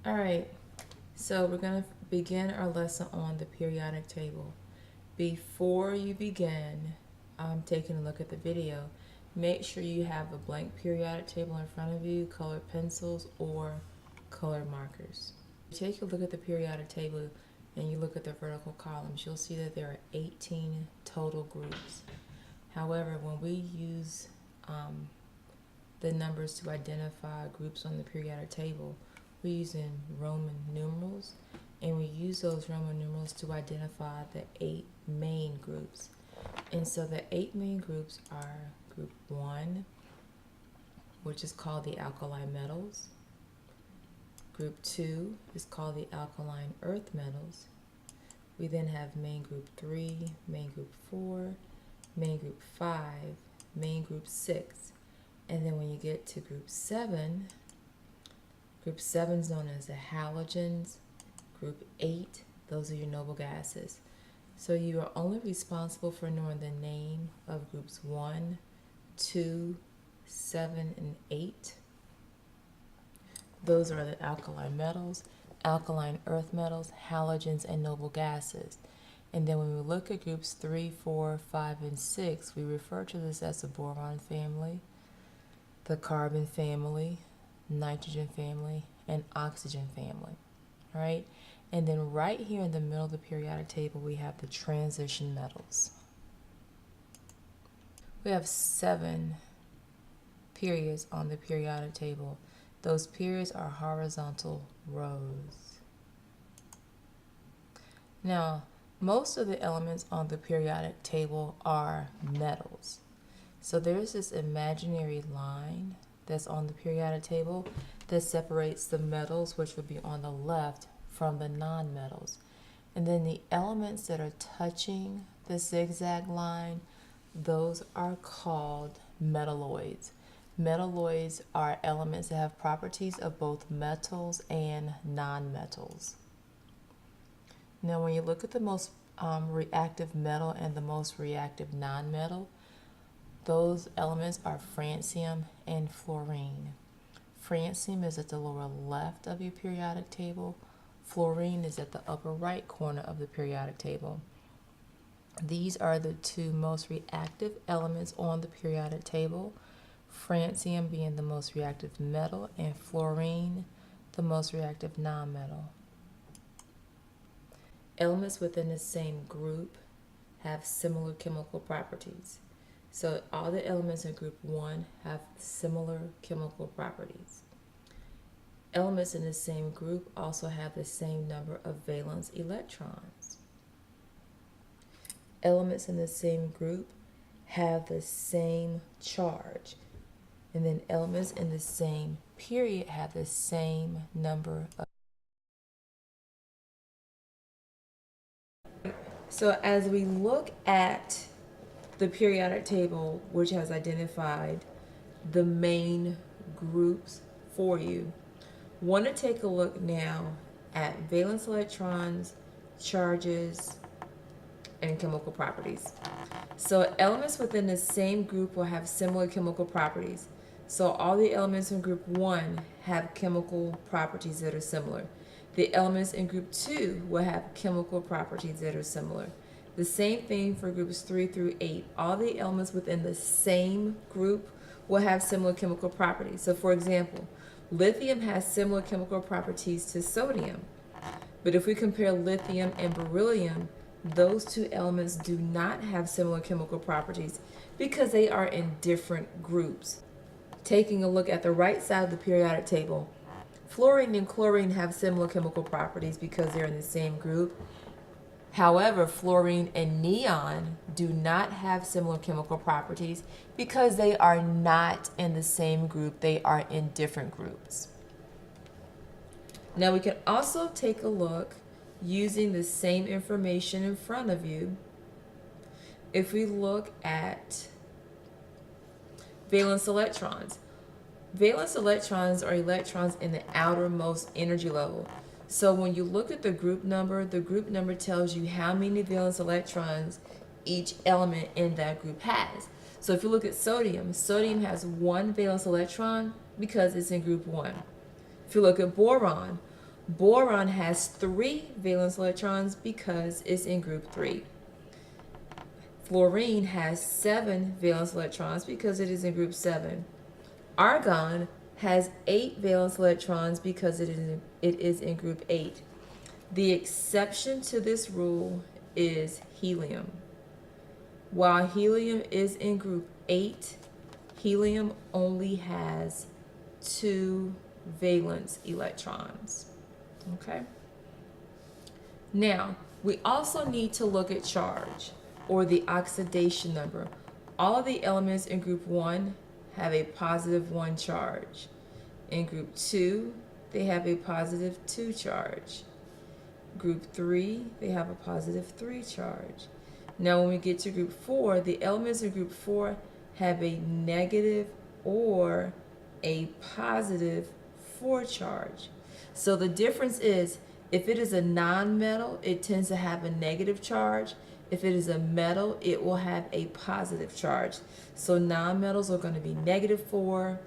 All right, so we're going to begin our lesson on the periodic table. Before you begin taking a look at the video, make sure you have a blank periodic table in front of you, colored pencils or colored markers. Take a look at the periodic table and you look at the vertical columns, you'll see that there are 18 total groups. However, when we use the numbers to identify groups on the periodic table, we're using Roman numerals, and we use those Roman numerals to identify the 8 main groups. And so the 8 main groups are group 1, which is called the alkali metals. Group 2 is called the alkaline earth metals. We then have main group 3, main group 4, main group 5, main group 6. And then when you get to group 7 is known as the halogens. Group 8, those are your noble gases. So you are only responsible for knowing the name of groups 1, 2, 7, and 8. Those are the alkali metals, alkaline earth metals, halogens, and noble gases. And then when we look at groups 3, 4, 5, and 6, we refer to this as the boron family, the carbon family, nitrogen family, and oxygen family. All right? And then right here in the middle of the periodic table, we have the transition metals. We have 7 periods on the periodic table. Those periods are horizontal rows. Now, most of the elements on the periodic table are metals. So there's this imaginary line that's on the periodic table that separates the metals, which would be on the left, from the non-metals. And then the elements that are touching the zigzag line, those are called metalloids. Metalloids are elements that have properties of both metals and non-metals. Now when you look at the most reactive metal and the most reactive non-metal, those elements are francium and fluorine. Francium is at the lower left of your periodic table. Fluorine is at the upper right corner of the periodic table. These are the 2 most reactive elements on the periodic table, francium being the most reactive metal and fluorine the most reactive nonmetal. Elements within the same group have similar chemical properties. So all the elements in group 1 have similar chemical properties. Elements in the same group also have the same number of valence electrons. Elements in the same group have the same charge. And then elements in the same period have the same number of. So as we look at the periodic table, which has identified the main groups for you, want to take a look now at valence electrons, charges, and chemical properties. So elements within the same group will have similar chemical properties. So all the elements in group 1 have chemical properties that are similar. The elements in group 2 will have chemical properties that are similar. The same thing for groups 3 through 8. All the elements within the same group will have similar chemical properties. So for example, lithium has similar chemical properties to sodium. But if we compare lithium and beryllium, those 2 elements do not have similar chemical properties because they are in different groups. Taking a look at the right side of the periodic table, fluorine and chlorine have similar chemical properties because they're in the same group. However, fluorine and neon do not have similar chemical properties because they are not in the same group. They are in different groups. Now we can also take a look using the same information in front of you. If we look at valence electrons. Valence electrons are electrons in the outermost energy level. So when you look at the group number tells you how many valence electrons each element in that group has. So if you look at sodium, sodium has 1 valence electron because it's in group 1. If you look at boron, Boron has 3 valence electrons because it's in group 3. Fluorine has 7 valence electrons because it is in group 7. Argon has 8 valence electrons because it is in group 8. The exception to this rule is helium. While helium is in group 8, helium only has 2 valence electrons. Okay? Now, we also need to look at charge, or the oxidation number. All of the elements in group 1 have a positive 1 charge. In group 2, they have a positive 2 charge. Group 3, they have a positive 3 charge. Now when we get to group 4, the elements in group 4 have a negative or a positive 4 charge. So the difference is, if it is a non-metal, it tends to have a negative charge. If it is a metal, it will have a positive charge. So non-metals are going to be -4,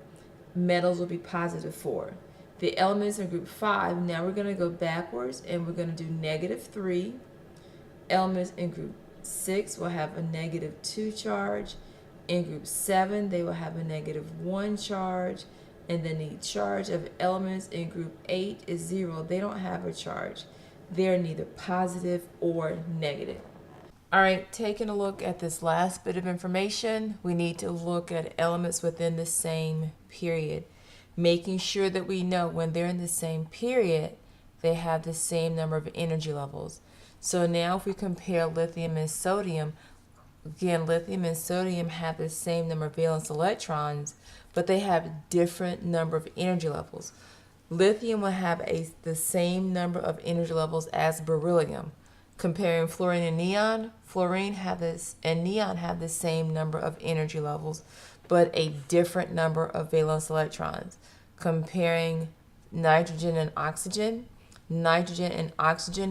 metals will be +4. The elements in group 5, now we're going to go backwards and we're going to do -3. Elements in group 6 will have a -2 charge. In group 7, they will have a -1 charge. And then the charge of elements in group 8 is 0. They don't have a charge. They're neither positive or negative. All right, taking a look at this last bit of information, we need to look at elements within the same period, making sure that we know when they're in the same period, they have the same number of energy levels. So now if we compare lithium and sodium, again, lithium and sodium have the same number of valence electrons, but they have different number of energy levels. Lithium will have the same number of energy levels as beryllium. Comparing fluorine and neon, fluorine and neon have the same number of energy levels, but a different number of valence electrons. Comparing nitrogen and oxygen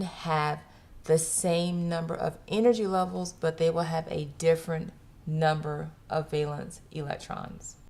have the same number of energy levels, but they will have a different number of valence electrons.